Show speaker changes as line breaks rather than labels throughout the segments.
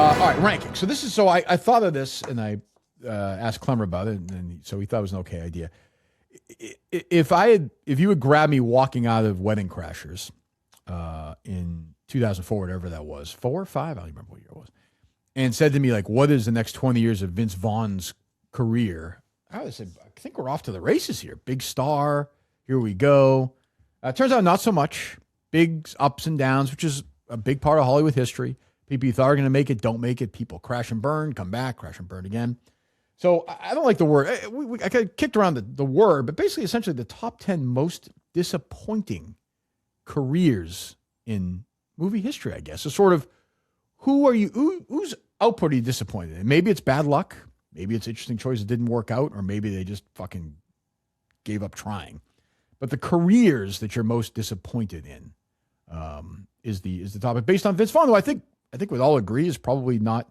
All right, ranking. So this is I thought of this and I asked Klemmer about it, and so he thought it was an okay idea. If you would grab me walking out of Wedding Crashers in 2004, whatever that was, 4 or 5, I don't remember what year it was, and said to me like, "What is the next 20 years of Vince Vaughn's career?" I would have said, "I think we're off to the races here. Big star, here we go." Turns out not so much. Big ups and downs, which is a big part of Hollywood history. People you thought are going to make it, don't make it. People crash and burn, come back, crash and burn again. So I don't like the word. I kicked around the word, but basically, essentially, the top 10 most disappointing careers in movie history, I guess. So sort of, whose output are you disappointed in? Maybe it's bad luck. Maybe it's interesting choices didn't work out, or maybe they just fucking gave up trying. But the careers that you're most disappointed in is the topic based on Vince Vaughn, who I think we'd all agree is probably not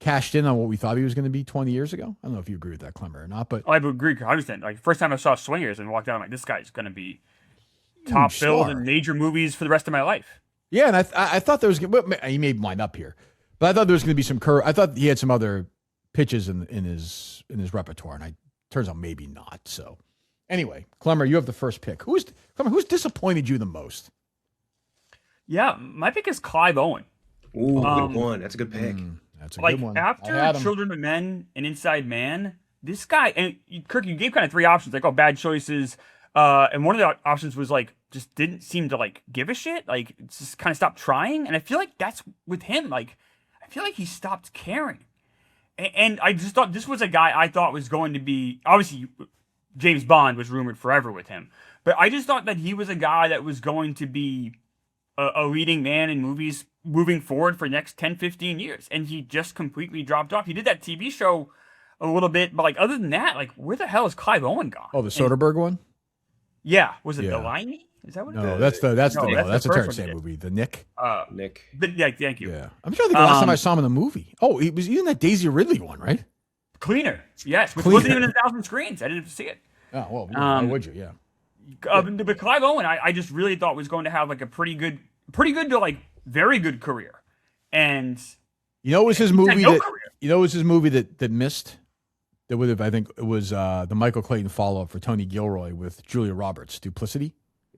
cashed in on what we thought he was going to be 20 years ago. I don't know if you agree with that, Clemmer, or not, but
I would agree 100%. Like, first time I saw Swingers and walked out, I'm like, this guy's going to be top billed in major movies for the rest of my life.
Yeah, and I thought there was he may wind up here, but I thought there was going to be some I thought he had some other pitches in his repertoire, and turns out maybe not. So anyway, Clemmer, you have the first pick. Who's disappointed you the most?
Yeah, my pick is Clive Owen.
Ooh, good one. That's a good pick.
That's a good one.
After Children of Men and Inside Man, this guy, and Kirk, you gave kind of 3 options, like, bad choices. And one of the options was like, just didn't seem to like give a shit. Like, just kind of stopped trying. And I feel like that's with him. Like, I feel like he stopped caring. And I just thought this was a guy I thought was going to be, obviously James Bond was rumored forever with him, but I just thought that he was a guy that was going to be a leading man in movies moving forward for the next 10, 15 years. And he just completely dropped off. He did that TV show a little bit, but like, other than that, like, where the hell is Clive Owen gone?
Oh, the Soderbergh one?
Yeah. Was it The Line? Is that what it is?
That's a Terrence Stamp movie. The Nick.
Nick.
But yeah, thank you.
Yeah. I'm trying to think the last time I saw him in a movie. Oh, he was in that Daisy Ridley one, right?
Cleaner. Yes. Which wasn't even in 1,000 screens. I didn't see it.
Oh, well, why would you? Yeah.
But Clive Owen, I just really thought was going to have like a pretty good to like very good career. And
it was his movie that missed. That would have, I think, it was the Michael Clayton follow-up for Tony Gilroy with Julia Roberts, Duplicity.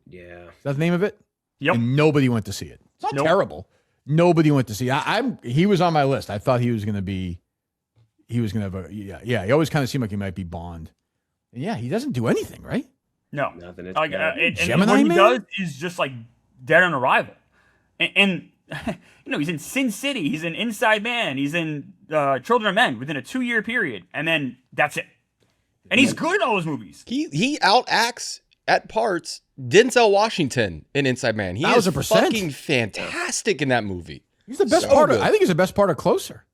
Yeah.
Is that the name of it?
Yep.
And nobody went to see it. It's not terrible. Nobody went to see it. He was on my list. I thought he was going to have he always kind of seemed like he might be Bond. And yeah, he doesn't do anything, right?
No.
Nothing.
And
Gemini
what he
Man?
does is just like dead on arrival. And he's in Sin City, he's in Inside Man, he's in Children of Men within a 2-year period, and then that's it. And he's good in all those movies.
He outacts at parts Denzel Washington in Inside Man. He is
1,000%.
fucking fantastic in that movie.
He's the best part of I think he's the best part of Closer.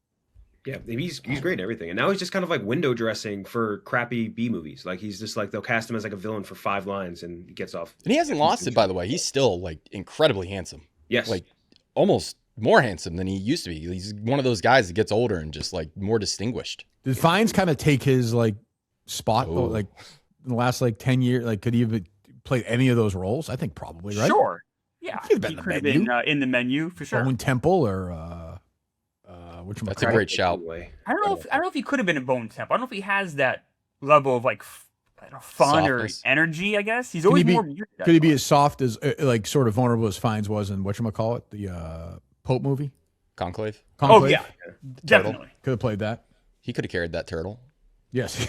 Yeah, he's great in everything. And now he's just kind of like window dressing for crappy B movies. Like, he's just like, they'll cast him as like a villain for 5 lines and he gets off.
And he hasn't lost it, by the way. He's still like incredibly handsome.
Yes.
Like almost more handsome than he used to be. He's one of those guys that gets older and just like more distinguished.
Did Fiennes kind of take his like spot like in the last like 10 years? Like, could he have played any of those roles? I think probably, right?
Sure. Yeah. He could have been in the Menu for sure.
Bone Temple or which one?
That's a great shout.
I don't know if he could have been in Bone Temple. I don't know if he has that level of like fun
Softness.
or energy, I guess. He's always more muted.
Could he be as soft as like sort of vulnerable as Fiennes was in whatchamacallit, the Pope movie?
Conclave.
Oh yeah. Definitely.
Could have played that.
He could have carried that turtle.
Yes.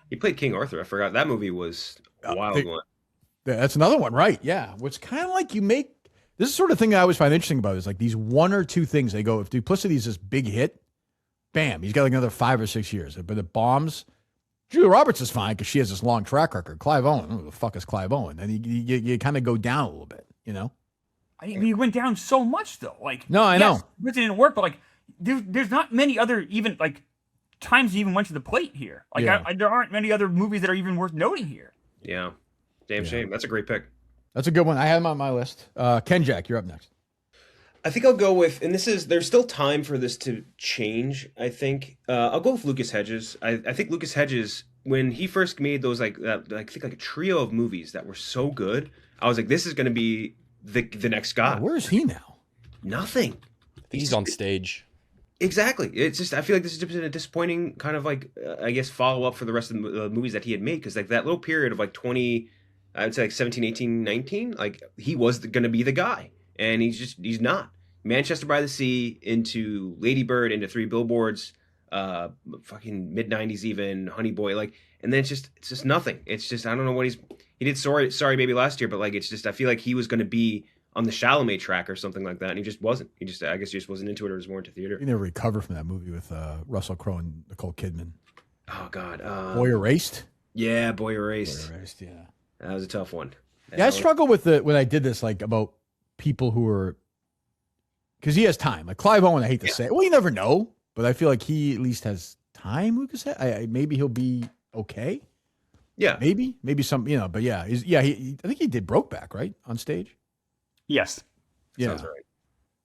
He played King Arthur. I forgot. That movie was a wild one.
That's another one, right? Yeah. What's kind of like this is sort of thing I always find interesting about is like these 1 or 2 things they go, if Duplicity is this big hit, bam, he's got like another 5 or 6 years. But it bombs. Julia Roberts is fine because she has this long track record. Clive Owen, who the fuck is Clive Owen? And you kind of go down a little bit,
He went down so much though. Like,
no, I know
it didn't work, but like there's not many other even like times he even went to the plate here. Like there aren't many other movies that are even worth noting here.
Yeah, damn shame. That's a great pick.
That's a good one. I had him on my list. Kenjac, you're up next.
I think I'll go with, and there's still time for this to change, I think. I'll go with Lucas Hedges. I think Lucas Hedges, when he first made those I think a trio of movies that were so good, I was like, this is going to be the next guy.
Where is he now?
Nothing.
I think he's on stage.
Exactly. It's just I feel like this has been a disappointing kind of like I guess follow up for the rest of the movies that he had made because like that little period of like 20, I would say like 17, 18, 19, like he was going to be the guy, and he's not. Manchester by the Sea into Lady Bird into Three Billboards, fucking mid 90s even Honey Boy, like, and then it's just nothing. It's just I don't know what he did. Sorry Baby last year, but like it's just I feel like he was going to be on the Chalamet track or something like that, and he just wasn't. I guess he just wasn't into it or was more into theater.
He never recovered from that movie with Russell Crowe and Nicole Kidman.
Oh God,
Boy Erased.
Yeah, Boy Erased.
Boy Erased. Yeah,
that was a tough one.
Yeah, I struggle with it when I did this, like about people who are because he has time. Like Clive Owen, I hate to say it. Well, you never know, but I feel like he at least has time. Lucas said, maybe he'll be okay.
Yeah,
maybe some, but yeah, I think he did Brokeback right on stage.
Yes.
Yeah.
Sounds right.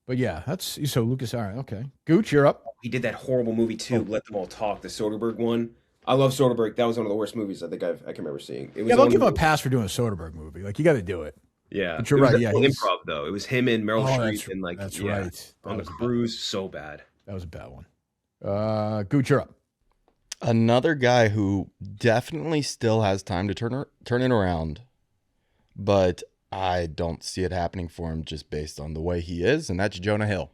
But yeah, that's so Lucas. All right, okay. Gooch, you're up.
He did that horrible movie too. Let Them All Talk, the Soderbergh one. I love Soderbergh. That was one of the worst movies I think I can remember seeing. It was
Don't give him a pass for doing a Soderbergh movie. Like you got to do it.
Yeah,
but you're right. Yeah,
improv though. It was him and Meryl Streep and like
that's right
on the cruise. So bad.
That was a bad one. Gooch, you're up.
Another guy who definitely still has time to turn it around, but I don't see it happening for him just based on the way he is, and that's Jonah Hill.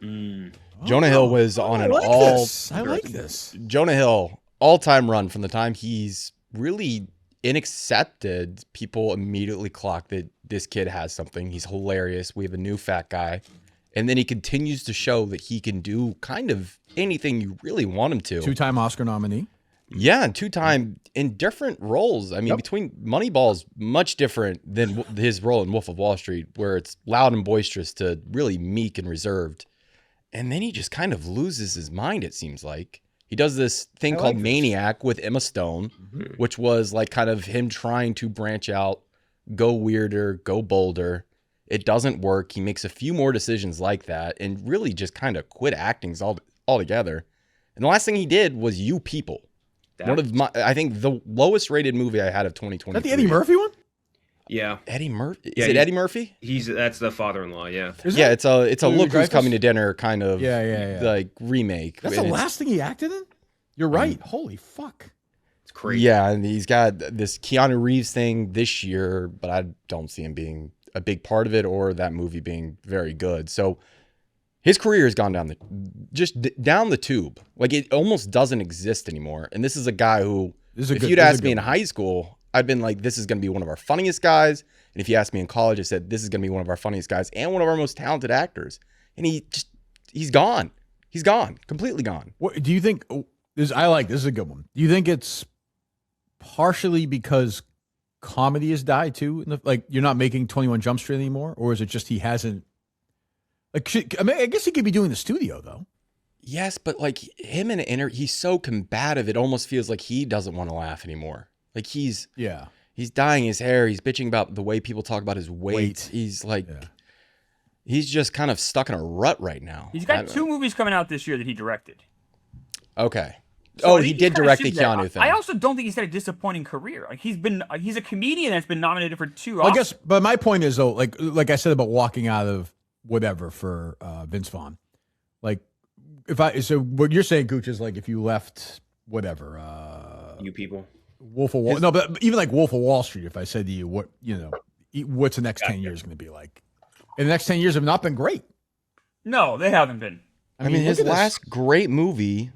Jonah Hill was on an
I like this.
Jonah Hill all-time run from the time he's really accepted. People immediately clock that this kid has something. He's hilarious. We have a new fat guy. And then he continues to show that he can do kind of anything you really want him to.
2-time Oscar nominee.
Yeah, and 2-time in different roles. I mean, between Moneyball's much different than his role in Wolf of Wall Street, where it's loud and boisterous to really meek and reserved. And then he just kind of loses his mind, it seems like. He does this thing called Maniac with Emma Stone, which was like kind of him trying to branch out, go weirder, go bolder. It doesn't work. He makes a few more decisions like that and really just kind of quit acting altogether. And the last thing he did was You People. I think the lowest rated movie I had of 2020.
Is that the Eddie Murphy one?
Yeah.
Eddie Murphy? Is it Eddie Murphy?
That's the father-in-law, yeah.
Yeah, it's a Look Who's Coming to Dinner kind of like remake.
That's the last thing he acted in? You're right. Holy fuck.
It's crazy.
Yeah, and he's got this Keanu Reeves thing this year, but I don't see him being a big part of it or that movie being very good. So his career has gone down the tube. Like it almost doesn't exist anymore. And this is a guy who, if you'd asked me in high school, I'd been like, this is going to be one of our funniest guys. And if you asked me in college, I said, this is going to be one of our funniest guys and one of our most talented actors. And he's gone. He's gone. Completely gone.
What do you think? This is a good one. Do you think it's partially because comedy has died too? Like you're not making 21 Jump Street anymore? Or is it just he hasn't? Like, I mean, I guess he could be doing the studio though.
Yes, but like him in he's so combative. It almost feels like he doesn't want to laugh anymore. Like he's dyeing his hair. He's bitching about the way people talk about his weight. He's like, he's just kind of stuck in a rut right now.
He's got 2 movies coming out this year that he directed.
Okay.
So
he did direct the Keanu thing.
I also don't think he's had a disappointing career. Like he's a comedian that's been nominated for 2 Oscars.
I guess, but my point is though, like I said about walking out of whatever for Vince Vaughn, like so what you're saying, Gooch, is like if you left whatever,
You People,
Wolf of Wall, no, but even like Wolf of Wall Street, if I said to you, what's the next 10 years going to be like? And the next 10 years have not been great.
No, they haven't been.
I mean his last great movie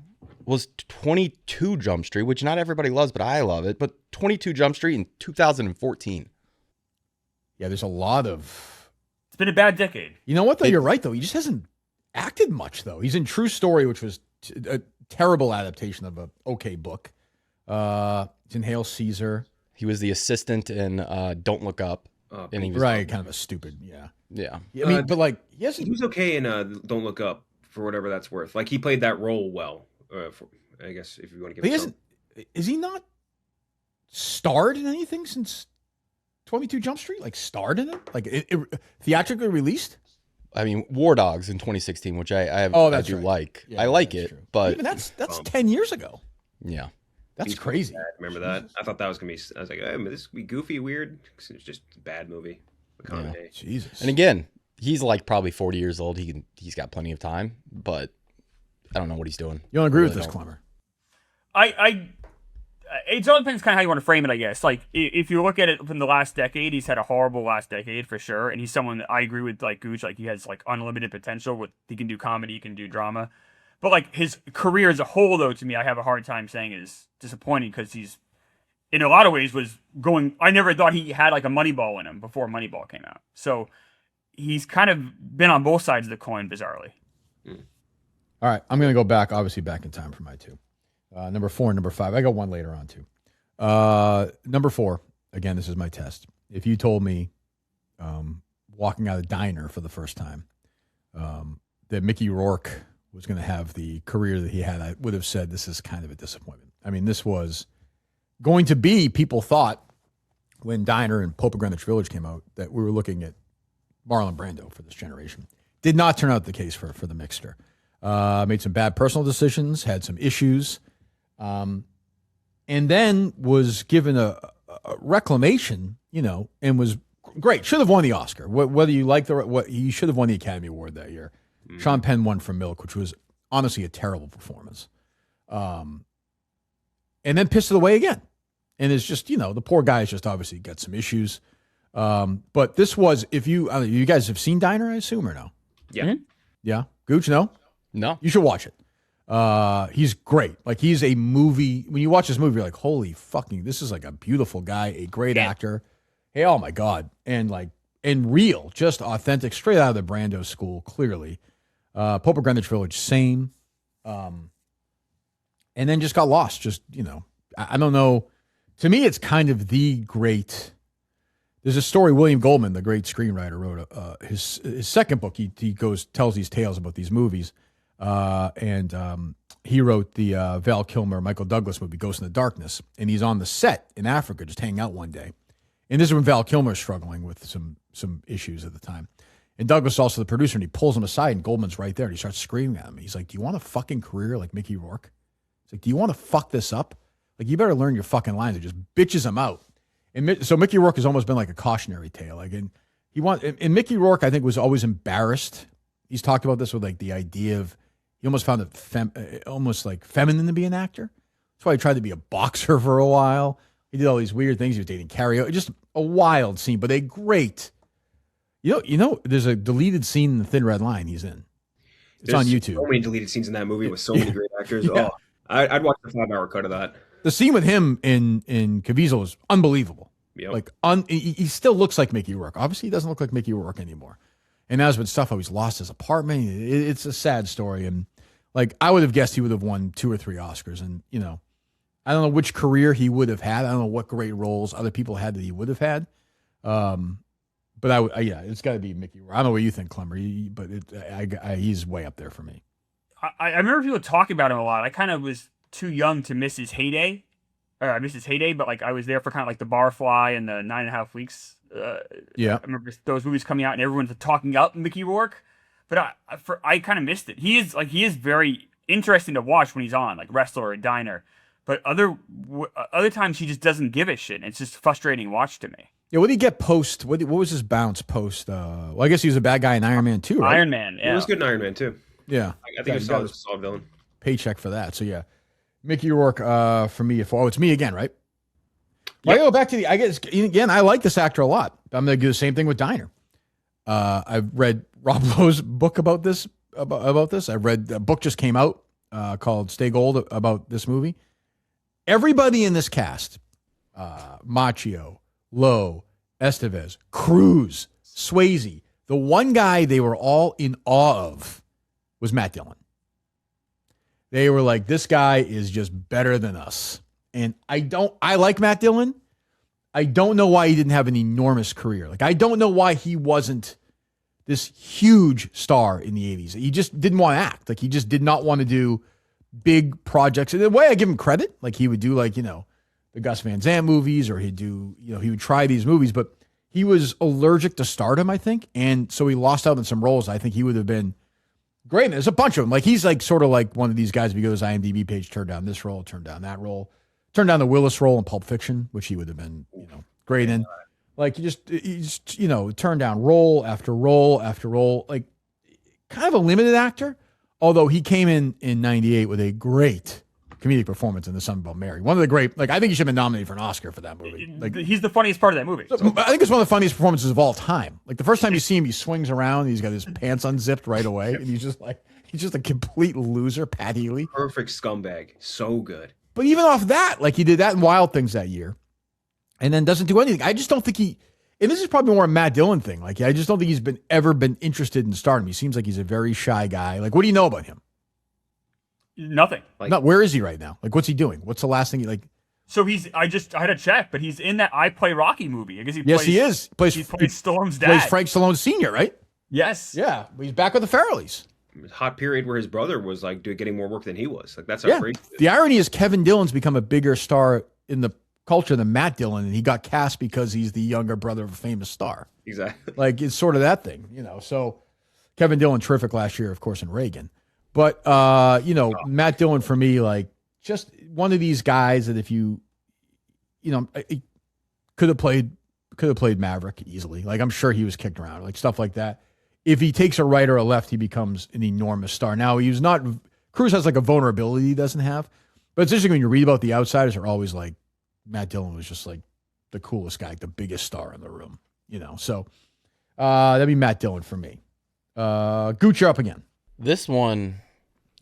was 22 Jump Street, which not everybody loves, but I love it. But 22 Jump Street in 2014.
Yeah, there's a lot of...
It's been a bad decade.
You know what, though? You're right, though. He just hasn't acted much, though. He's in True Story, which was a terrible adaptation of an okay book. He's in Hail Caesar.
He was the assistant in Don't Look Up.
And he was kind of a stupid,
Yeah.
I mean, but like...
He was okay in Don't Look Up, for whatever that's worth. Like, he played that role well. I guess if you want to give him
is he not starred in anything since 22 Jump Street? Like starred in it? Like it theatrically released?
I mean, War Dogs in 2016, which I do like.
Yeah,
I like it,
true.
but
even that's 10 years ago.
Yeah.
That's crazy.
Remember that? I thought that was going to be, I was like, oh, this could be goofy, weird. It's just a bad movie.
Yeah. Jesus.
And again, he's like probably 40 years old. He's got plenty of time, but I don't know what he's doing.
You don't agree
I
with
really
this,
don't.
Clemmer?
It all depends kind of how you want to frame it, I guess. Like, if you look at it from the last decade, he's had a horrible last decade for sure, and he's someone that I agree with, like Gooch, like he has like unlimited potential. With he can do comedy, he can do drama, but like his career as a whole, though, to me, I have a hard time saying is disappointing because he's in a lot of ways was going. I never thought he had like a Moneyball in him before Moneyball came out, so he's kind of been on both sides of the coin bizarrely.
All right, I'm going to go back in time for my two. Number 4 and number 5. I got one later on too. Number 4. Again, this is my test. If you told me, walking out of a diner for the first time, that Mickey Rourke was going to have the career that he had, I would have said this is kind of a disappointment. I mean, this was going to be. People thought when Diner and Pope of Greenwich Village came out that we were looking at Marlon Brando for this generation. Did not turn out the case for the Mixter. Made some bad personal decisions, had some issues. And then was given a reclamation, and was great. Should have won the Oscar. Whether you like he should have won the Academy Award that year. Sean Penn won for Milk, which was honestly a terrible performance. And then pissed it away again. And it's just, the poor guy has just obviously got some issues. But this was, if you guys have seen Diner, I assume, or no?
Yeah.
Mm-hmm.
Yeah. Gooch, no?
No.
You should watch it. He's great. Like, he's a movie. When you watch this movie, you're like, holy fucking, this is like a beautiful guy, a great actor. Hey, oh my God. And real, just authentic, straight out of the Brando school, clearly. Pope of Greenwich Village, same. And then just got lost. Just, I don't know. To me, it's kind of the great. There's a story William Goldman, the great screenwriter, wrote. His second book. He tells these tales about these movies. And he wrote the Val Kilmer, Michael Douglas movie, Ghost in the Darkness. And he's on the set in Africa just hanging out one day. And this is when Val Kilmer's struggling with some issues at the time. And Douglas is also the producer, and he pulls him aside, and Goldman's right there, and he starts screaming at him. He's like, do you want a fucking career like Mickey Rourke? He's like, do you want to fuck this up? Like, you better learn your fucking lines. It just bitches him out. And so Mickey Rourke has almost been like a cautionary tale. Like, and Mickey Rourke, I think, was always embarrassed. He's talked about this with like the idea of, he almost found it almost like feminine to be an actor. That's why he tried to be a boxer for a while. He did all these weird things. He was dating Carrie. Just a wild scene, but a great. There's a deleted scene in The Thin Red Line he's in. It's on YouTube.
So many deleted scenes in that movie with so many great actors.
Yeah.
Oh, I'd watch the 5-hour cut of that.
The scene with him in Caviezel is unbelievable.
Yep.
Like, he still looks like Mickey Rourke. Obviously, he doesn't look like Mickey Rourke anymore. And as with stuff, how he's lost his apartment. It's a sad story. And like, I would have guessed he would have won 2 or 3 Oscars. And, I don't know which career he would have had. I don't know what great roles other people had that he would have had. But it's got to be Mickey Rourke. I don't know what you think, Klemmer, but he's way up there for me.
I remember people talking about him a lot. I kind of was too young to miss his heyday. I missed his heyday, but like I was there for kind of like the Barfly and the 9.5 Weeks.
Yeah,
I remember those movies coming out and everyone's talking up Mickey Rourke, but I kind of missed it. He is very interesting to watch when he's on, like Wrestler or Diner, but other times he just doesn't give a shit. And it's just frustrating to watch to me.
Yeah, what did he get post? What was his bounce post? Well, I guess he was a bad guy in Iron Man 2, right?
Iron Man, yeah.
It was good in Iron Man too.
Yeah,
I think I saw this solid villain.
Paycheck for that. So yeah, Mickey Rourke for me. It's me again, right? Yep. I go back to I guess again. I like this actor a lot. I'm gonna do the same thing with Diner. I've read Rob Lowe's book about this. I read a book just came out called Stay Gold about this movie. Everybody in this cast, Macchio, Lowe, Estevez, Cruz, Swayze. The one guy they were all in awe of was Matt Dillon. They were like, this guy is just better than us. And I like Matt Dillon. I don't know why he didn't have an enormous career. Like, I don't know why he wasn't this huge star in the 80s. He just didn't want to act. Like, he just did not want to do big projects. And the way I give him credit, like he would do the Gus Van Sant movies, or he'd do, he would try these movies, but he was allergic to stardom, I think. And so he lost out on some roles. I think he would have been great. And there's a bunch of them. Like, he's like sort of like one of these guys, if you go to his IMDb page, turned down this role, turned down that role, turned down the Willis role in Pulp Fiction, which he would have been, great in. Like, he just turned down role after role after role. Like, kind of a limited actor. Although he came in '98 with a great comedic performance in The Son About Mary. One of the great, like, I think he should have been nominated for an Oscar for that movie. Like,
He's the funniest part of that movie.
I think it's one of the funniest performances of all time. Like, the first time you see him, he swings around, and he's got his pants unzipped right away, and he's just a complete loser, Pat Healy.
Perfect scumbag. So good.
But even off that, like, he did that in Wild Things that year, and then doesn't do anything. I just don't think he. And this is probably more a Matt Dillon thing. Like, I just don't think he's ever been interested in stardom. He seems like he's a very shy guy. Like, what do you know about him?
Nothing.
Like,
No, where is he right now? Like, what's he doing? What's the last thing he like?
So I had to check, but he's in that I Play Rocky movie. I guess
Yes, he is.
He plays Stallone's dad.
Plays Frank Stallone Sr., right?
Yes.
Yeah, he's back with the Farrellys.
hot period where his brother was like getting more work than he was. Like that's how crazy.
The irony is Kevin Dillon's become a bigger star in the culture than Matt Dillon, and he got cast because he's the younger brother of a famous star.
Exactly.
Like, it's sort of that thing, you know. So Kevin Dillon, terrific last year, of course, in Reagan. But Matt Dillon for me, like, just one of these guys that if you could have played Maverick easily. Like, I'm sure he was kicked around, like stuff like that. If he takes a right or a left, he becomes an enormous star. Now, he's not. Cruise has like a vulnerability he doesn't have. But it's interesting when you read about the outsiders, are always like, Matt Dillon was just like the coolest guy, the biggest star in the room, you know. So that'd be Matt Dillon for me. Gooch, you're up again.
This one,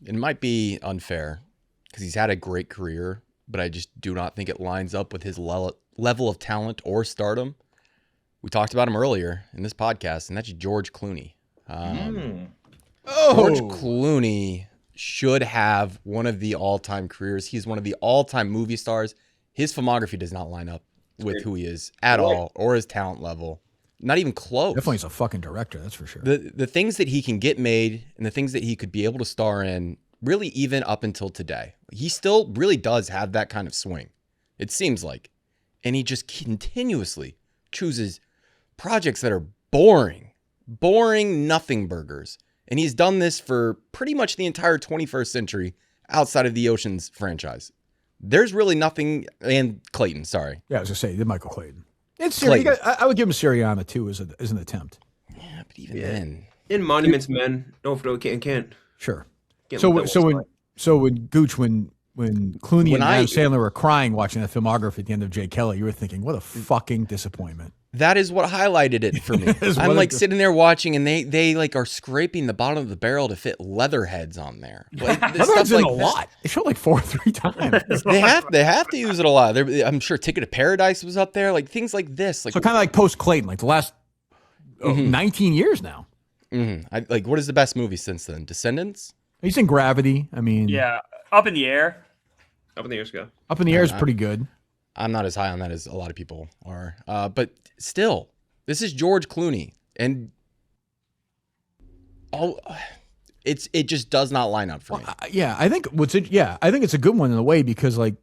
it might be unfair because he's had a great career, but I just do not think it lines up with his level of talent or stardom. We talked about him earlier in this podcast, and that's George Clooney. George Clooney should have one of the all-time careers. He's one of the all-time movie stars. His filmography does not line up with who he is at all, or his talent level. Not even close.
Definitely, he's a fucking director, that's for sure.
The things that he can get made and the things that he could be able to star in, really even up until today, he still really does have that kind of swing, it seems like. And he just continuously chooses projects that are boring nothing burgers. And he's done this for pretty much the entire 21st century outside of the Ocean's franchise. There's really nothing, and Clayton, sorry.
Yeah, I was going to say, Michael Clayton. It's I would give him Syriana, too, as an attempt.
Yeah, but even then.
In Monuments Men, no, can't.
Sure.
Can't
So
let that one slide.
when Gooch, when Clooney and Adam Sandler were crying watching that filmography at the end of Jay Kelly, you were thinking, what a fucking disappointment.
That is what highlighted it for me. I'm like sitting there watching, and they like are scraping the bottom of the barrel to fit leather heads on there. Like,
Leatherhead's in a lot. They showed like 4 or 3 times.
they have to use it a lot. I'm sure Ticket to Paradise was up there, like things like this. Like,
So kind of like post Clayton, like the last 19 years now.
Like, what is the best movie since then? Descendants?
He's in Gravity. I mean,
Yeah, Up in the Air.
Up in the air, go.
Up in the Air is pretty good.
I'm not as high on that as a lot of people are. But still, this is George Clooney, and it just does not line up for me.
I think it's a good one in a way because, like,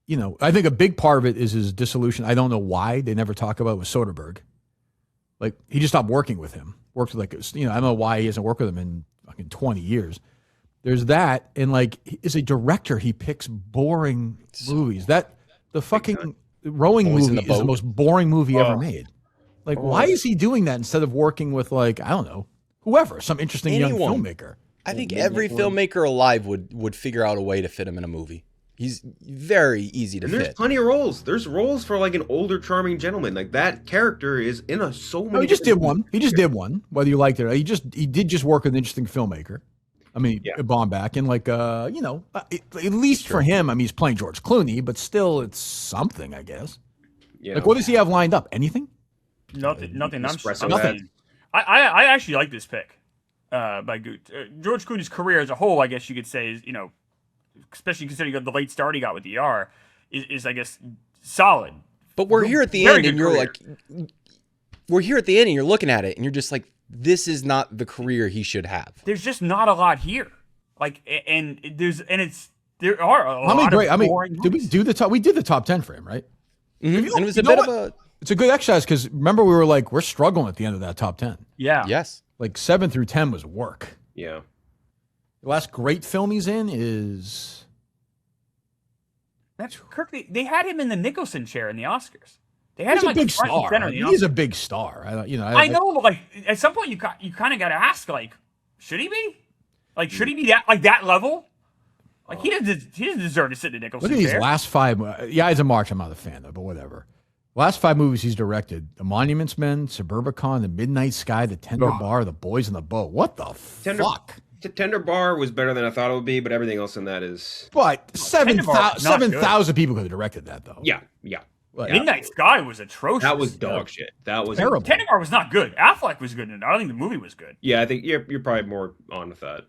you know, I think a big part of it is his dissolution. I don't know why they never talk about it with Soderbergh. Like, he just stopped working with him. Worked with, like, you know, I don't know why he hasn't worked with him in fucking 20 years. There's that, and like, as a director, he picks boring movies. The fucking rowing
Always in
movie
the
is the
boat.
most boring movie ever made. Like, why is he doing that instead of working with, like, I don't know, whoever, some interesting young filmmaker?
I think every filmmaker alive would figure out a way to fit him in a movie. He's very easy to
And there's
fit.
plenty of roles. There's roles for like an older, charming gentleman. Like that character is in so many.
No, he just did
different
one. He just did one, whether you liked it or not. He did just work with an interesting filmmaker. I mean, Baumbach, and like, at least for him, I mean, he's playing George Clooney, but still, it's something, I guess.
Yeah.
Like, what does he have lined up? Anything?
Nothing.
Espresso
Nothing.
I actually like this pick by Gooch. George Clooney's career as a whole, I guess you could say, is, you know, especially considering the late start he got with ER, is I guess solid.
But we're here at the
Very
end,
good
and you're
career.
like, we're here at the end, and you're looking at it, and you're just like, this is not the career he should have.
There's just not a lot here. Like, there are a
How many
lot
great?
of
I mean,
boring
did we
movies.
do the top? We did the top 10 for him, right?
And it was a
you know
bit
what?
of a
It's a good exercise because remember we were like, we're struggling at the end of that top 10.
Yeah.
yes.
Like 7 through 10 was work.
Yeah.
The last great film he's in is
That's Kirk. They had him in the Nicholson chair in the Oscars. They had
he's
him
a
like
big
front and
star.
center
I
in the
mean, he's a
Oscars.
big star.
I know, but like at some point you kind of got to ask, like, should he be? Like, should he be that level? Like, he doesn't deserve to sit in a Nicholson
Look at these
chair.
last 5. Yeah, as a March, I'm not a fan of, but whatever. Last 5 movies he's directed: The Monuments Men, Suburbicon, The Midnight Sky, The Tender Bar, The Boys in the Boat. What the fuck?
The Tender Bar was better than I thought it would be, but everything else in that is.
But
Tender Bar was not good.
7,000 people could have directed that, though.
Yeah.
Like,
Midnight Sky was atrocious.
That was dog shit. That was
terrible.
Tender Bar was not good. Affleck was good, and I don't think the movie was good.
Yeah, I think you're probably more on with that.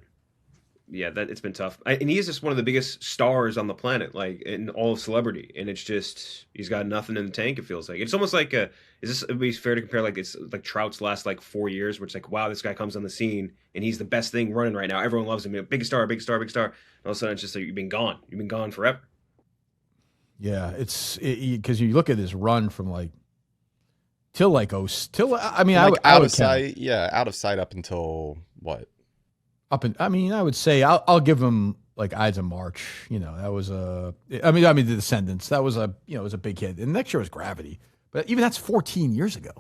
Yeah, it's been tough. And he is just one of the biggest stars on the planet, like in all of celebrity. And it's just he's got nothing in the tank. It feels like it's almost like would be fair to compare like it's like Trout's last like 4 years, where it's like wow, this guy comes on the scene and he's the best thing running right now. Everyone loves him. Big star. And all of a sudden it's just like you've been gone. You've been gone forever.
Yeah, it's because you look at his run from like till like I mean,
Like
I
out
would
of sight. Yeah, out of sight up until what?
I mean, I would say I'll give him like Ides of March. You know, that was I mean, The Descendants. That was it was a big hit. And next year was Gravity, but even that's 14 years ago.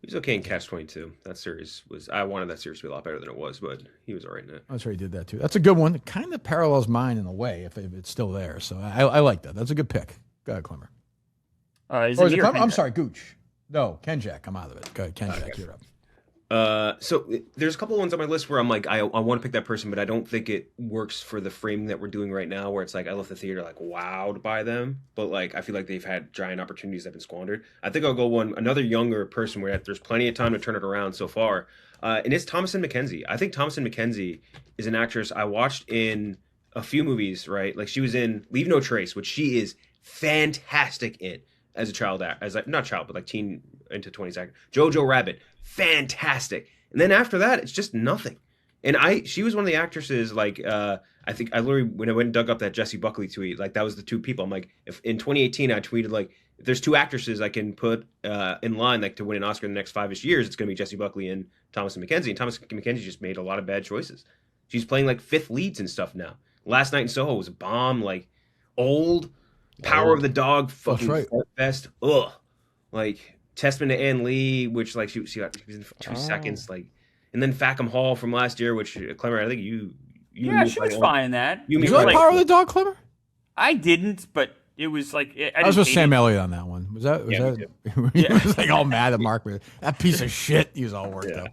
He was okay in Catch-22. That series I wanted that series to be a lot better than it was, but he was all right in it.
That's right, he did that too. That's a good one. It kind of parallels mine in a way if it's still there. So I like that. That's a good pick. Go ahead, Klemmer.
Is
Or
it
is it
me or
Klemmer? I'm
Kenjac?
sorry, Gooch. No, Kenjac. I'm out of it. Go ahead, Kenjac. You're up.
So there's a couple of ones on my list where I'm like, I want to pick that person, but I don't think it works for the framing that we're doing right now, where it's like I left the theater like wowed by them, but like I feel like they've had giant opportunities that have been squandered. I think I'll go another younger person where there's plenty of time to turn it around so far, and it's Thomasin McKenzie. I think Thomasin McKenzie is an actress I watched in a few movies, right? Like she was in Leave No Trace, which she is fantastic in as a child, not child, but like teen into 20s actor. Jojo Rabbit, fantastic. And then after that, it's just nothing. And she was one of the actresses, like, I think I literally, when I went and dug up that Jessie Buckley tweet, like that was the 2 people. I'm like, if in 2018 I tweeted like, if there's 2 actresses I can put in line like to win an Oscar in the next 5-ish years, it's going to be Jessie Buckley and Thomasin McKenzie. And Thomasin McKenzie just made a lot of bad choices. She's playing like 5th leads and stuff now. Last Night in Soho was a bomb, like old, Power of the Dog, fucking fart fest. Ugh. Like Testament to Ann Lee, which like she was in 2 seconds, like, and then Fackham Hall from last year, which Clemmer, I think you
Yeah, she was fine in that.
You like Power of the Dog, Clemmer?
I didn't, but it was like
I was with Sam Elliott on that one. Was that? He was like all mad at Mark. That piece of shit. He was all worked up.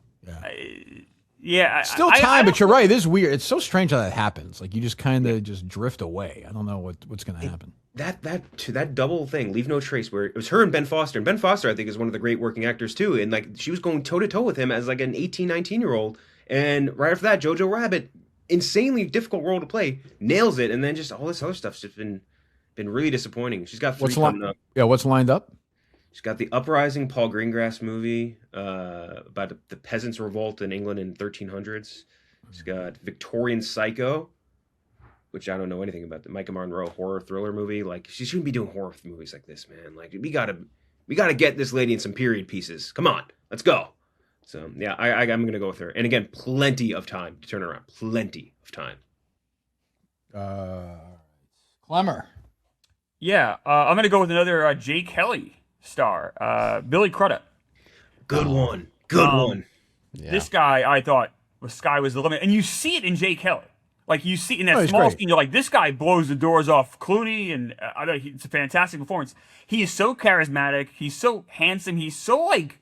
Yeah. Still time, but you're right. It is weird. It's so strange how that happens. Like you just kind of just drift away. I don't know what's going to happen.
That double thing, Leave No Trace, where it was her and Ben Foster. And Ben Foster, I think, is one of the great working actors too. And like she was going toe to toe with him as like an 18, 19-year-old. And right after that, Jojo Rabbit, insanely difficult role to play, nails it. And then just all this other stuff's just been really disappointing. She's got 3 coming up.
Yeah, what's lined up?
She's got the Uprising, Paul Greengrass movie about the peasants' revolt in England in 1300s. She's got Victorian Psycho, which I don't know anything about. The Micah Monroe horror thriller movie. Like she shouldn't be doing horror movies like this, man. Like we gotta get this lady in some period pieces. Come on, let's go. So yeah, I'm gonna go with her. And again, plenty of time to turn around. Plenty of time.
Clemmer.
Yeah, I'm gonna go with another Jay Kelly star, Billy Crudup.
Good one. Good one.
Yeah.
This guy, I thought, the sky was the limit, and you see it in Jay Kelly. Like you see in that
he's
small
great.
scene, you're like, this guy blows the doors off Clooney, and it's a fantastic performance. He is so charismatic. He's so handsome. He's so like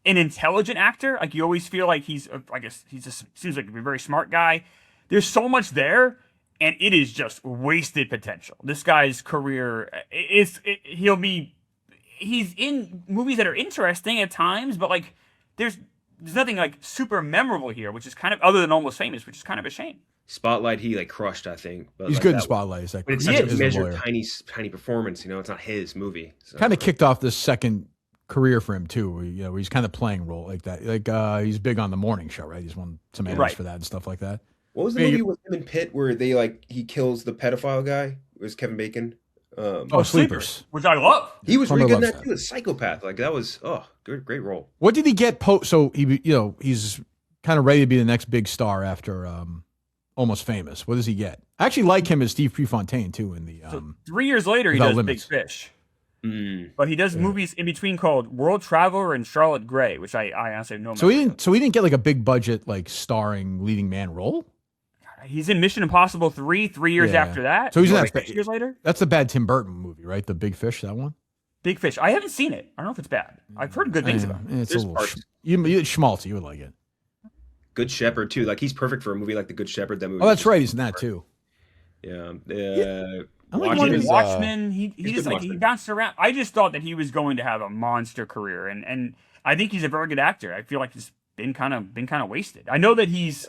an intelligent actor. Like you always feel like I guess he just seems like a very smart guy. There's so much there, and it is just wasted potential. This guy's career he's in movies that are interesting at times, but like there's nothing like super memorable here, which is kind of other than Almost Famous, which is kind of a shame.
Spotlight, he like crushed, I think. But
He's
like
good in
that-
Spotlight. He's like,
But it's
he
such
is
a
a
measured,
lawyer.
tiny performance. You know, it's not his movie. So.
Kind of kicked off this second career for him too. Where he's kind of playing role like that. Like he's big on the morning show, right? He's won some Emmys for that and stuff like that.
What was the movie with him and Pitt where he kills the pedophile guy? It was Kevin Bacon.
Sleepers.
Which I love.
He was really
Plumber
good in
loves
that too. A psychopath. Like that was great role.
What did he get? So he's kind of ready to be the next big star after Almost Famous. What does he get? I actually like him as Steve Prefontaine too in the.
3 years later, he
Without
does
Limits.
Big Fish. But he does movies in between called World Traveler and Charlotte Gray, which I honestly have no.
So he didn't get like a big budget like starring leading man role.
He's in Mission Impossible 3, 3 years
Yeah.
after that.
So he's in
like
that
6 years later.
That's the bad Tim Burton movie, right? The Big Fish, that one.
Big Fish. I haven't seen it. I don't know if it's bad. I've heard good things about it.
It's
There's
a little
parts.
you schmaltzy. You would like it.
Good Shepherd too. Like he's perfect for a movie like The Good Shepherd. That movie.
Oh, that's right. He's in that too.
Yeah.
I like
Watchmen.
Watchmen. He
he's
just
good
like he
Watchmen.
bounced around. I just thought that he was going to have a monster career, and I think he's a very good actor. I feel like he's been kind of wasted. I know that he's.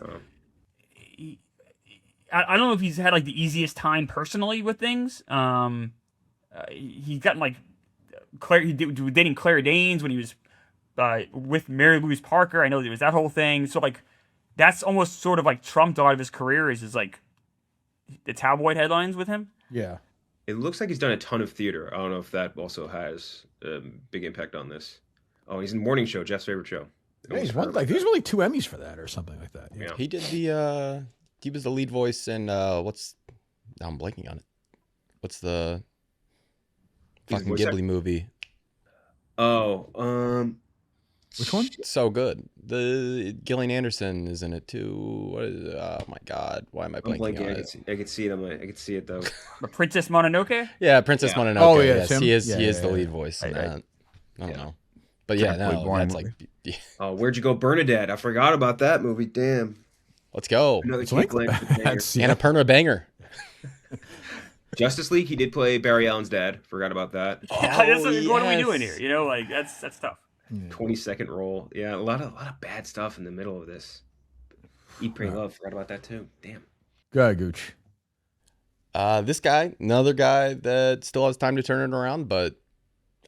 I don't know if he's had like the easiest time personally with things. He's gotten like he was dating Claire Danes when he was with Mary Louise Parker. I know there was that whole thing. So like that's almost sort of like trumped a lot of his career is like the tabloid headlines with him.
Yeah.
It looks like he's done a ton of theater. I don't know if that also has a big impact on this. Oh, he's in Morning Show, Jeff's favorite show.
Yeah, he's won like really 2 Emmys for that or something like that.
Yeah.
He did the he was the lead voice in what's now I'm blanking on it. What's the
He's
fucking
voice
Ghibli
actor?
movie?
Oh,
Which one?
So good. The Gillian Anderson is in it too. What is, oh my god, why am I
I'm
blanking on
blanking.
it?
I could see it. I could see it though.
But Princess Mononoke.
Yeah, Princess
Yeah.
Mononoke.
Oh, yeah,
yes,
Tim?
he is.
Yeah,
he is
yeah,
the
yeah.
lead voice in
I-
that. I don't
yeah.
know, but yeah,
Kinda
no,
boring
that's
movie.
like,
Oh, Where'd You Go, Bernadette? I forgot about that movie. Damn.
let's go.
Another
It's
Kate
like
Blanchett banger.
that's
And a Perna banger.
Justice League. He did play Barry Allen's dad. Forgot about that.
That's what are we
yes.
doing here? You know, like that's tough.
22nd role. Yeah, a lot of bad stuff in the middle of this. Eat, Pray, Love. Forgot about that too. Damn.
Go ahead, Gooch.
This guy, another guy that still has time to turn it around, but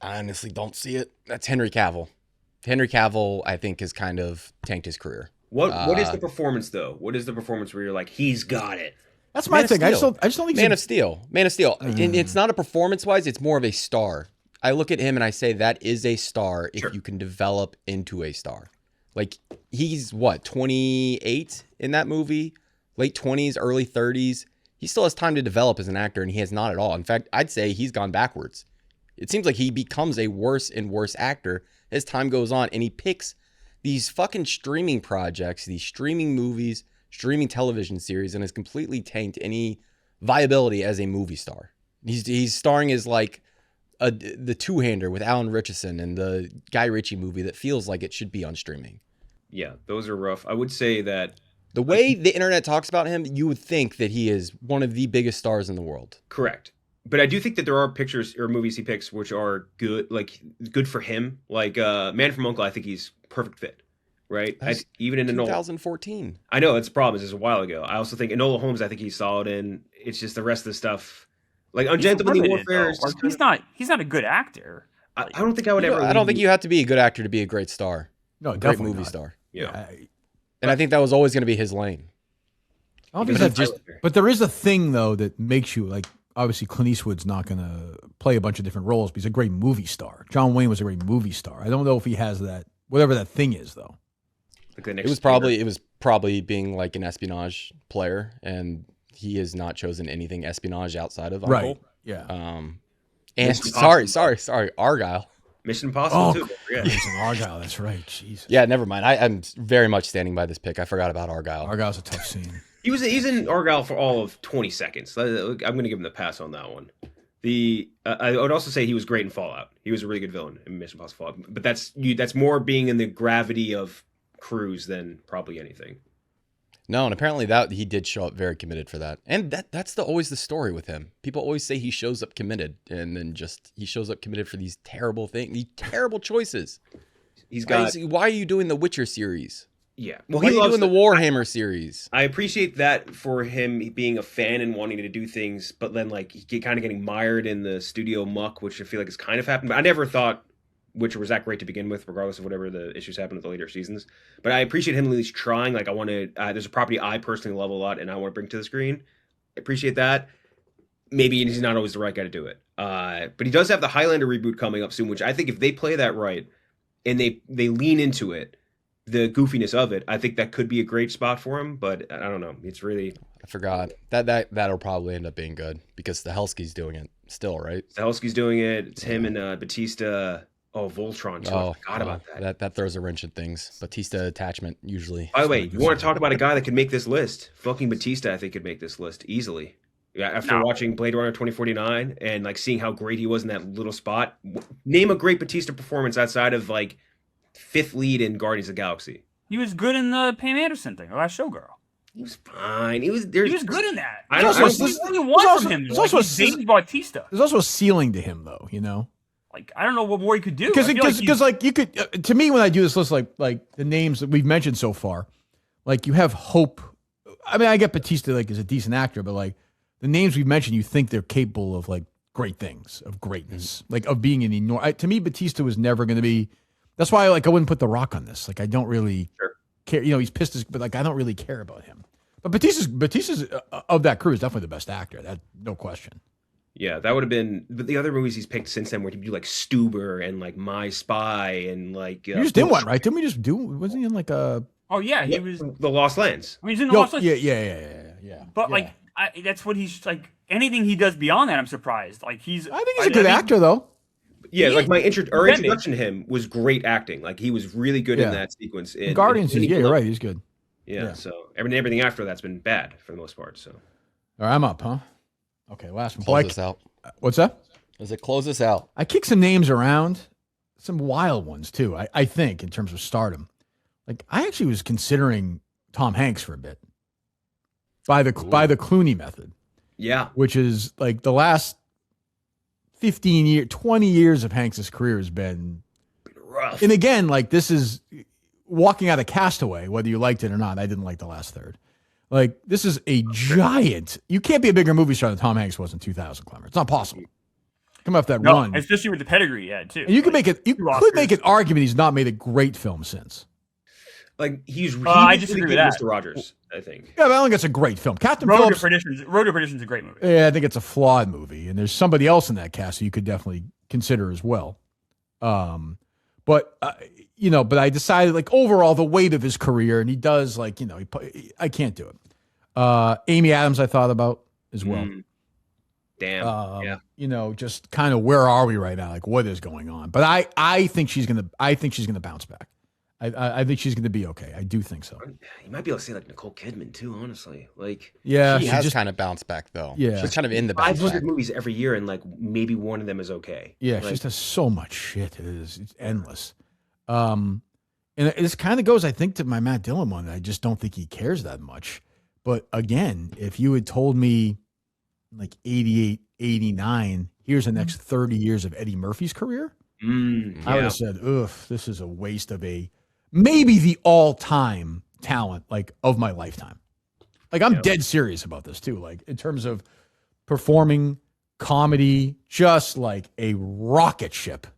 I honestly don't see it. That's Henry Cavill. Henry Cavill, I think, has kind of tanked his career.
What is the performance though? What is the performance where you're like, he's got it?
That's my
Man of
thing. I just
Steel.
don't think he's
Man
a-
of Steel. Man of Steel. And it's not a performance-wise, it's more of a star. I look at him and I say that is a star if
Sure.
you can develop into a star. Like, he's what, 28 in that movie? Late 20s, early 30s. He still has time to develop as an actor, and he has not at all. In fact, I'd say he's gone backwards. It seems like he becomes a worse and worse actor as time goes on, and he picks these fucking streaming projects, these streaming movies, streaming television series, and has completely tanked any viability as a movie star. He's starring as like the two-hander with Alan Richardson and the Guy Ritchie movie that feels like it should be on streaming.
Yeah, those are rough. I would say that
The way the internet talks about him, you would think that he is one of the biggest stars in the world.
correct. But I do think that there are pictures or movies he picks which are good, like good for him. Like Man from U.N.C.L.E., I think he's perfect fit, right?
That's
Even in Enola.
2014.
I know it's a problem. It's a while ago. I also think Enola Holmes. I think he's solid in. It's just the rest of the stuff, like
He's
Ungentlemanly
limited,
Warfare.
though.
Is
Like,
just
he's not a good actor.
I don't think I would ever.
I don't think you have to be a good actor to be a great star,
no,
great
definitely
movie
not.
star.
Yeah.
And I think that was always going to be his lane.
I don't
Because
think
of
that's just.
Tyler.
But there is a thing though that makes you like. Obviously, Clint Eastwood's not going to play a bunch of different roles, but he's a great movie star. John Wayne was a great movie star. I don't know if he has that, whatever that thing is, though.
Like the next
It was probably being like an espionage player, and he has not chosen anything espionage outside of
Right.
Uncle.
Yeah.
And
Mission
sorry,
Impossible.
Argyle.
Mission Impossible
Oh,
too. Don't forget.
Jason Argyle. That's right. Jesus.
Yeah, never mind. I'm very much standing by this pick. I forgot about Argyle.
Argyle's a tough scene.
He's in Argyle for all of 20 seconds. I'm going to give him the pass on that one. I would also say he was great in Fallout. He was a really good villain in Mission Impossible Fallout. But that's more being in the gravity of Cruise than probably anything.
No, and apparently that he did show up very committed for that. And that's always the story with him. People always say he shows up committed, and then he shows up committed for these terrible things, these terrible choices.
He's got
Why are you doing the Witcher series?
yeah.
Why are you doing the Warhammer series?
I appreciate that for him being a fan and wanting to do things, but then like kind of getting mired in the studio muck, which I feel like has kind of happened. But I never thought Witcher was that great to begin with, regardless of whatever the issues happened with the later seasons. But I appreciate him at least trying. Like I want to. There's a property I personally love a lot, and I want to bring to the screen. I appreciate that. Maybe he's not always the right guy to do it. But he does have the Highlander reboot coming up soon, which I think if they play that right and they lean into it, the goofiness of it, I think that could be a great spot for him. But I don't know. It's really
I forgot. That'll probably end up being good because Stahelski's doing it still, right?
Stahelski's doing it. It's him and Batista. Oh, Voltron too.
Oh,
I forgot about that.
That throws a wrench in things. Batista attachment usually.
By the way, you want to talk about a guy that could make this list? Fucking Batista, I think, could make this list easily. Yeah, after watching Blade Runner 2049 and like seeing how great he was in that little spot, name a great Batista performance outside of like fifth lead in Guardians of the Galaxy.
He was good in the Pam Anderson thing, the last Showgirl.
He was fine. He was
good in that.
I don't
what do you want from him?
There's also
Baby Bautista.
There's also a ceiling to him, though. You know,
like I don't know what more he could do.
Because like you could to me when I do this list, like the names that we've mentioned so far, like you have hope. I mean, I get Batista like is a decent actor, but like the names we've mentioned, you think they're capable of like great things, of greatness, like of being an enormous. To me, Batista was never going to be. That's why like I wouldn't put The Rock on this. Like I don't really care. You know, he's pissed, but like I don't really care about him. But Batista's of that crew is definitely the best actor. That no question.
Yeah, that would have been. But the other movies he's picked since then, where he'd do like Stuber and like My Spy and like.
You just did one, right? Didn't we just do? Wasn't he in like a?
Oh yeah, he was
The Lost Lands.
I mean, he's in the Lost Lands.
Yeah.
But like, that's what he's like. Anything he does beyond that, I'm surprised. Like I
think he's a good actor, though.
Yeah, like our introduction to him was great acting. Like he was really good in that sequence.
Guardians, you're right. He's good.
Yeah, so everything after that's been bad for the most part. So,
all right, I'm up, huh? Okay, last one.
Close us out.
What's that?
Does it close us out?
I kicked some names around, some wild ones too. I think in terms of stardom, like I actually was considering Tom Hanks for a bit by the Clooney method.
Yeah,
which is like the last 15 years, 20 years of Hanks' career has been
rough.
And again, like this is. Walking out of Castaway, whether you liked it or not, I didn't like the last third. Like, this is a giant. You can't be a bigger movie star than Tom Hanks was in 2000, Klemmer. It's not possible. Come off that run.
Especially with the pedigree he had, too.
And you could make it. You could make an argument he's not made a great film since.
Like,
I disagree with that.
Mr. Rogers, I think.
Yeah, but I don't think it's a great film. Captain
Road
Phillips.
Road to Perdition's a great movie.
Yeah, I think it's a flawed movie, and there's somebody else in that cast who you could definitely consider as well. But I decided like overall the weight of his career, and he does like I can't do it. Amy Adams, I thought about as well.
Damn. Yeah.
Just kind of where are we right now? Like what is going on? But I think she's gonna bounce back. I think she's gonna be okay. I do think so.
You might be able to say like Nicole Kidman too, honestly. Like
she
has
just
kind of bounced back though.
Yeah,
she's kind of in the bounce
500
back.
movies every year, and like maybe one of them is okay.
Yeah,
like,
she just has so much shit. It's endless. And it kind of goes, I think, to my Matt Dillon one. I just don't think he cares that much. But again, if you had told me like 88, 89, here's the next 30 years of Eddie Murphy's career, I would have said, ugh, this is a waste of maybe the all-time talent like of my lifetime. Like I'm dead serious about this too. Like in terms of performing comedy, just like a rocket ship.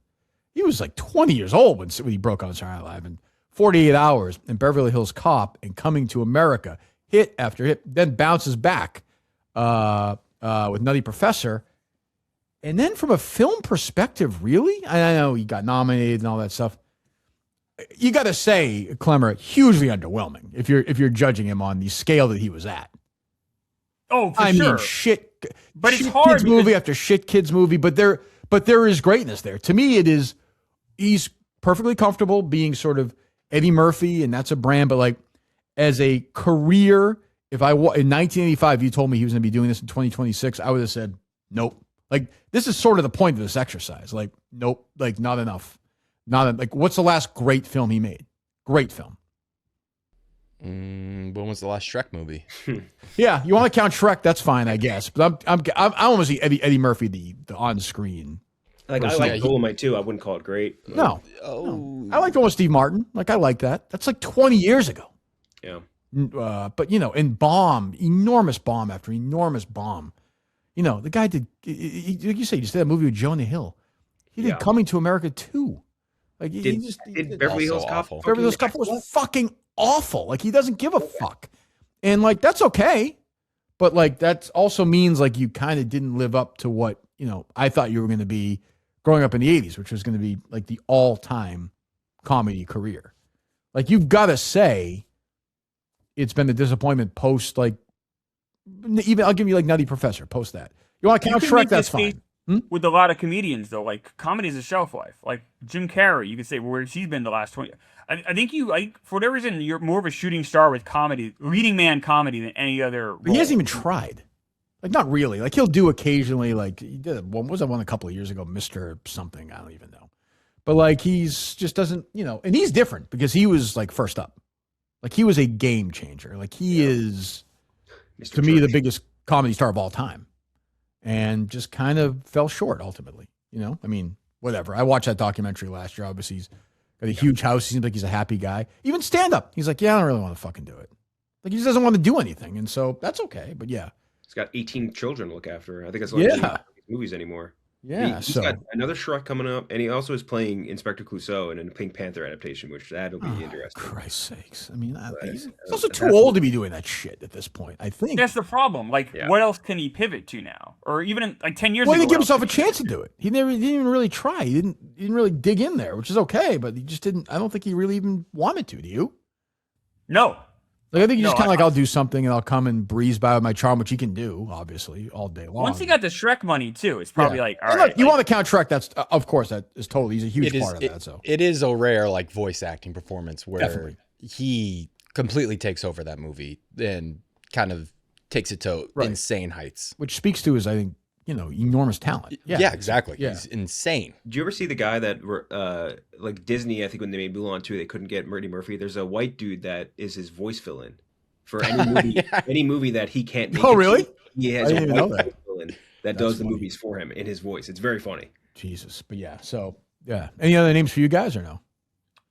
He was like 20 years old when he broke on Saturday Night Live, and 48 Hours and Beverly Hills Cop and Coming to America, hit after hit, then bounces back with Nutty Professor. And then from a film perspective, really? I know he got nominated and all that stuff. You got to say, Klemmer, hugely underwhelming if you're judging him on the scale that he was at.
Oh, for
I
sure.
mean, shit.
But
shit
it's hard
kids movie after shit kids movie, but there is greatness there. To me, it is. He's perfectly comfortable being sort of Eddie Murphy, and that's a brand. But like as a career, in 1985, you told me he was going to be doing this in 2026, I would have said nope. Like this is sort of the point of this exercise. Like nope, like not enough. Like what's the last great film he made? Great film.
When was the last Shrek movie?
Yeah, you want to count Shrek? That's fine, I guess. But I want to see Eddie Murphy the on screen.
Like I like Dolomite too. I wouldn't call it great.
No. I like the one with Steve Martin. Like I like that. That's like 20 years ago.
Yeah.
But in Bomb, enormous bomb after enormous bomb. The guy did. Like you say, he just did that movie with Jonah Hill. He did Coming to America too. Like he did
Beverly Hills Cop.
Beverly Hills Cop was fucking awful. Like he doesn't give a fuck, and like that's okay. But like that also means like you kind of didn't live up to what I thought you were going to be growing up in the 80s, which was going to be like the all-time comedy career. Like you've got to say it's been a disappointment post like even I'll give you like Nutty Professor post that. You want to count Shrek? That's fine.
with a lot of comedians though. Like comedy is a shelf life. Like Jim Carrey, you could say where's he been the last 20. I think for whatever reason you're more of a shooting star with comedy, leading man comedy than any other.
But he hasn't even tried. Like not really. Like he'll do occasionally. Like he did one. Was that one a couple of years ago? Mr. Something. I don't even know. But like he's just doesn't. And he's different because he was like first up. Like he was a game changer. Like he is
Mr.
to me the
Church.
biggest comedy star of all time, and just kind of fell short ultimately. I mean, whatever. I watched that documentary last year. Obviously, he's got a huge house. He seems like he's a happy guy. Even stand up. He's like, yeah, I don't really want to fucking do it. Like he just doesn't want to do anything, and so that's okay. But yeah.
He's got 18 children to look after. I think that's why
Yeah.
he's not making movies anymore.
Yeah.
He's
So
got another Shrek coming up, and he also is playing Inspector Clouseau in a Pink Panther adaptation, which that'll be interesting.
Christ's sakes. I mean, he's
But,
also
but
too
that's-
old to be doing that shit at this point, I think.
That's the problem. Like,
Yeah.
what else can he pivot to now? Or even in, like 10 years
Well, he
ago.
didn't give
what else
himself a
could he
chance to do it. He didn't even really try. He didn't really dig in there, which is okay, but he just didn't. I don't think he really even wanted to. Do you?
No.
Like I think he's just
No,
kind of like, I'll do something and I'll come and breeze by with my charm, which he can do, obviously, all day long.
Once he got the Shrek money too, it's probably
Yeah.
like, all
And
right.
look, you
like,
want to count Shrek? That's of course that is totally. He's a huge part of that. So
it is a rare like voice acting performance where
Definitely.
he completely takes over that movie and kind of takes it to
Right.
insane heights.
which speaks to his, I think, enormous talent.
Yeah, exactly.
Yeah.
He's insane.
Do you ever see the guy that like Disney? I think when they made Mulan 2, they couldn't get Eddie Murphy. There's a white dude that is his voice fill-in for any movie,
Yeah.
any movie that he can't make.
Oh,
it
really?
to. He
I
has
didn't
a
even know
white
that.
voice fill-in that
That's
does the
funny.
movies for him in his voice. It's very funny.
Jesus, but yeah. So yeah. Any other names for you guys or no?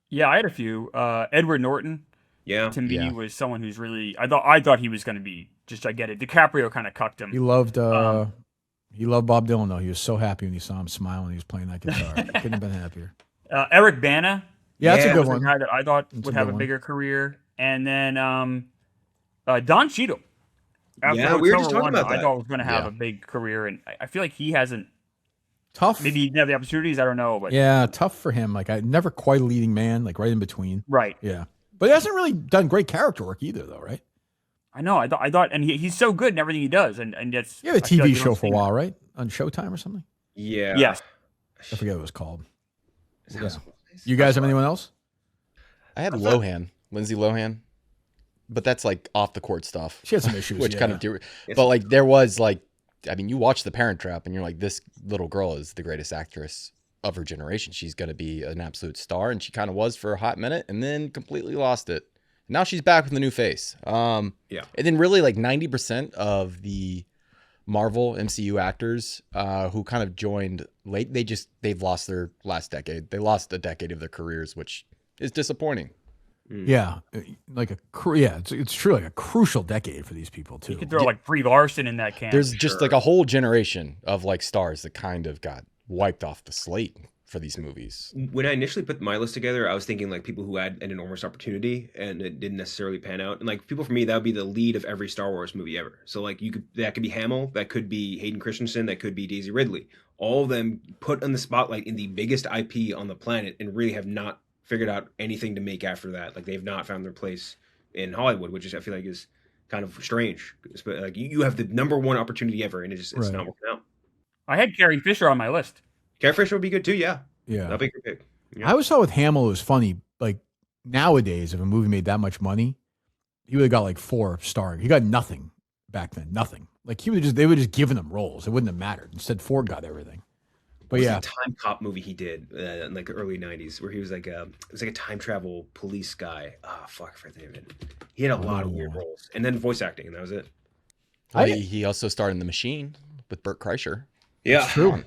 yeah, I had a few. Edward Norton
Yeah,
to me
Yeah.
was someone who's really. I thought he was going to be just gigantic. DiCaprio kind of cucked him.
He loved Bob Dylan though. He was so happy when he saw him smile when he was playing that guitar. Couldn't have been happier.
Eric Bana
Yeah, that's a
Yeah,
good
was a
one.
guy that I thought
That's
would
a
have
good
a
one.
bigger career, and then Don Cheadle. After
Yeah, we were
Hotel
just talking
Rwanda,
about
I
that.
thought was going to have
Yeah.
a big career, and I feel like he hasn't.
Tough.
Maybe he didn't have the opportunities. I don't know, but
Yeah, tough for him. Like I never quite a leading man, like right in between.
right.
Yeah. But he hasn't really done great character work either though, right?
I know. I thought, and he's so good in everything he does, and that's.
You had a
I feel
TV
like we
show
don't
for a
see
while, right? On Showtime or something?
yeah.
Yes.
I forget what it was called.
Sounds nice.
You guys have anyone else?
I had Lohan, Lindsay Lohan, but that's like off the court stuff.
She had some issues.
Which
yeah.
kind of do. But like there was like, I mean, you watch The Parent Trap and you're like, this little girl is the greatest actress of her generation. She's going to be an absolute star, and she kind of was for a hot minute, and then completely lost it. Now she's back with a new face.
Yeah.
And then really like 90% of the Marvel MCU actors who kind of joined late, they've lost their last decade. They lost a decade of their careers, which is disappointing.
Yeah, like it's true, like a crucial decade for these people too.
You could throw like Brie Larson in that camp.
There's just like a whole generation of like stars that kind of got wiped off the slate for these movies.
When I initially put my list together, I was thinking like people who had an enormous opportunity and it didn't necessarily pan out. And like people for me, that would be the lead of every Star Wars movie ever. So like that could be Hamill, that could be Hayden Christensen, that could be Daisy Ridley. All of them put on the spotlight in the biggest IP on the planet and really have not figured out anything to make after that. Like they've not found their place in Hollywood, which is I feel like is kind of strange. Like you have the number one opportunity ever, and it's
Right.
not working out.
I had Carrie Fisher on my list.
Carrie Fisher would be good too. Yeah,
Yeah,
that'd be a good pick. Yeah.
I always thought with Hamill it was funny. Like nowadays, if a movie made that much money, he would have got like 4 starring. He got nothing back then, nothing. Like they would just giving him roles. It wouldn't have mattered. Instead, Ford got everything. But
What was
yeah,
the time cop movie he did in like the early '90s, where he was like it was like a time travel police guy. Ah, fuck, I forget the name of it. He had a lot of weird roles, and then voice acting, and that was it.
Well, he also starred in The Machine with Burt Kreischer.
Yeah,
true.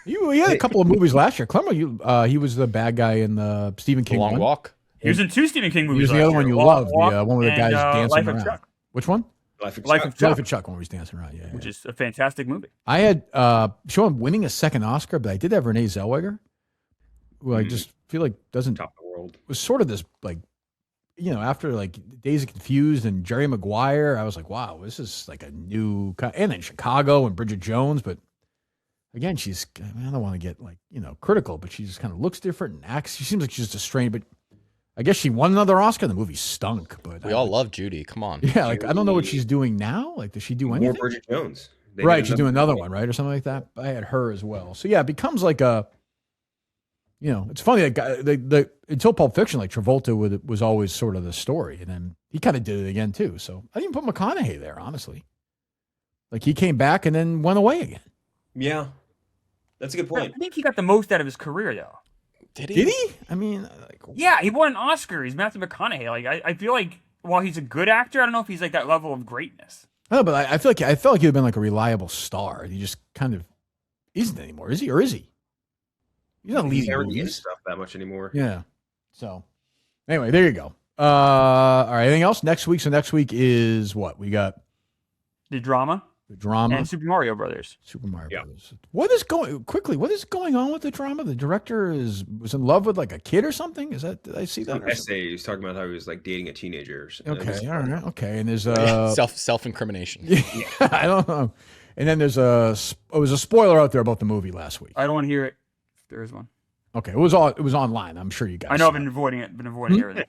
He had a couple of movies last year. Clemmer, he was the bad guy in the Stephen
The
King
Long
one.
Walk.
He was in 2 Stephen King
He
movies.
was the
last
other one
year.
you
Walk,
loved,
Walk,
the one with the
and,
guys dancing
Life
around.
of Chuck,
Which one?
Life of
Life
Chuck.
of Chuck,
Life of Chuck when he was dancing around. Yeah,
which is a fantastic movie.
I had Sean winning a second Oscar, but I did have Renee Zellweger, who I just feel like doesn't
Top of the world.
was sort of this like, after like Days of Confused and Jerry Maguire, I was like, wow, this is like a new and then Chicago and Bridget Jones, but again, I don't want to get like critical, but she just kind of looks different and acts. She seems like she's just a strain, but I guess she won another Oscar. The movie stunk, but
We all love Judy. Come on.
yeah, like I don't know what she's doing now. Like, does she do
More
anything?
Bridget Jones.
Right, she's doing another one, right, or something like that. I had her as well. So yeah, it becomes like a, it's funny that guy. Until Pulp Fiction, like Travolta was always sort of the story, and then he kind of did it again too. So I didn't put McConaughey there, honestly. Like he came back and then went away again.
Yeah, that's a good point.
I think he got the most out of his career, though.
Did he? I mean, like,
yeah, he won an Oscar. He's Matthew McConaughey. Like I feel like while he's a good actor, I don't know if he's like that level of greatness.
No, but I felt like he'd have been like a reliable star. He just kind of isn't anymore, is he? Or is he? He's not leading movies
stuff that much anymore.
Yeah. So anyway, there you go. All right. Anything else? Next week. So next week is what? We got
the drama. And Super Mario Brothers.
Super Mario Brothers. What is going on with the drama? The director was in love with like a kid or something? Did I see that?
Essay. He was talking about how he was like dating a teenager.
Okay, all right, okay. And there's
self-incrimination.
Yeah, I don't know. And then there's it was a spoiler out there about the movie last week.
I don't want to hear it. There is one.
Okay, it was online. I'm sure you guys.
I know. I've been avoiding it. Everything.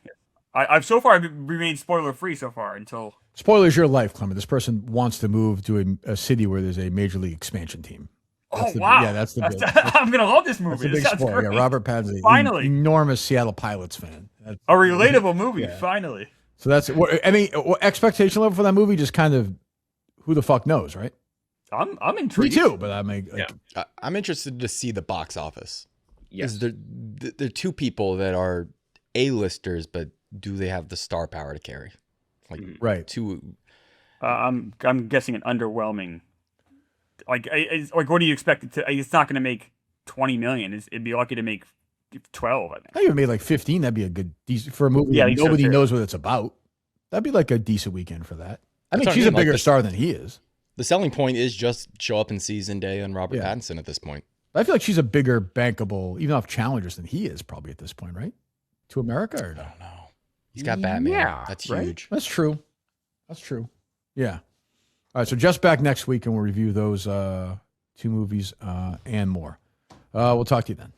I've so far remained spoiler free so far until.
Spoilers your life, Klemmer. This person wants to move to a city where there's a major league expansion team.
Wow!
Yeah, that's the big.
I'm gonna love this movie.
That's a big spoiler. Yeah, Robert Pattinson,
finally,
enormous Seattle Pilots fan.
A relatable movie, finally.
So that's any expectation level for that movie. Just kind of, who the fuck knows, right?
I'm intrigued.
Me too, but
I'm interested to see the box office.
Yes,
they're two people that are A-listers, but do they have the star power to carry? Like two.
I'm guessing an underwhelming. Like what do you expect it to? It's not going to make 20 million. It'd be lucky to make 12. I think.
I even made like 15. That'd be a good decent for a movie. Yeah, nobody knows what it's about. That'd be like a decent weekend for that. I mean, she's a bigger star than he is.
The selling point is just show up and see Zendaya and Robert Pattinson at this point.
I feel like she's a bigger bankable, even off challengers than he is probably at this point, right? To America or no?
I don't know. He's got Batman. Yeah, that's huge.
That's true. Yeah. All right, so just back next week and we'll review those two movies and more. We'll talk to you then.